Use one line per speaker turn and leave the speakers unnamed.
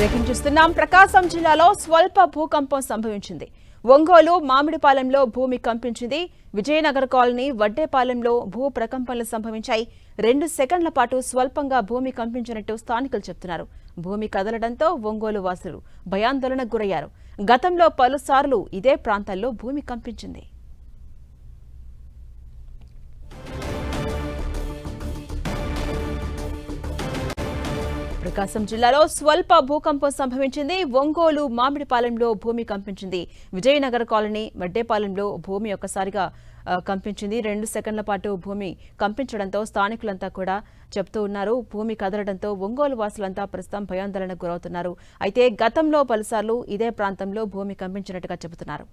Breaking చూస్తున్నాం. ప్రకాశం జిల్లాలో స్వల్ప భూకంపం సంభవించింది. ఒంగోలు మామిడిపాలెంలో భూమి కంపించింది. విజయనగర్ కాలనీ వడ్డేపాలెంలో భూ ప్రకంపనలు సంభవించాయి. 2 సెకండ్ల పాటు స్వల్పంగా భూమి కంపించినట్టు స్థానికులు చెబుతున్నారు. భూమి కదలడంతో ఒంగోలు వాసులు భయాందోళనకు గురయ్యారు. గతంలో పలుసార్లు ఇదే ప్రాంతాల్లో భూమి కంపించింది. ప్రకాశం జిల్లాలో స్వల్ప భూకంపం సంభవించింది. ఒంగోలు మామిడిపాలెంలో భూమి కంపించింది. విజయనగర్ కాలనీ వడ్డేపాలెంలో భూమి ఒక్కసారిగా కంపించింది. 2 సెకండ్ల పాటు భూమి కంపించడంతో స్థానికులంతా కూడా చెప్తూ ఉన్నారు. భూమి కదలడంతో ఒంగోలు వాసులంతా ప్రస్తుతం భయాందోళనకు గురవుతున్నారు. అయితే గతంలో పలుసార్లు ఇదే ప్రాంతంలో భూమి కంపించినట్టుగా చెబుతున్నారు.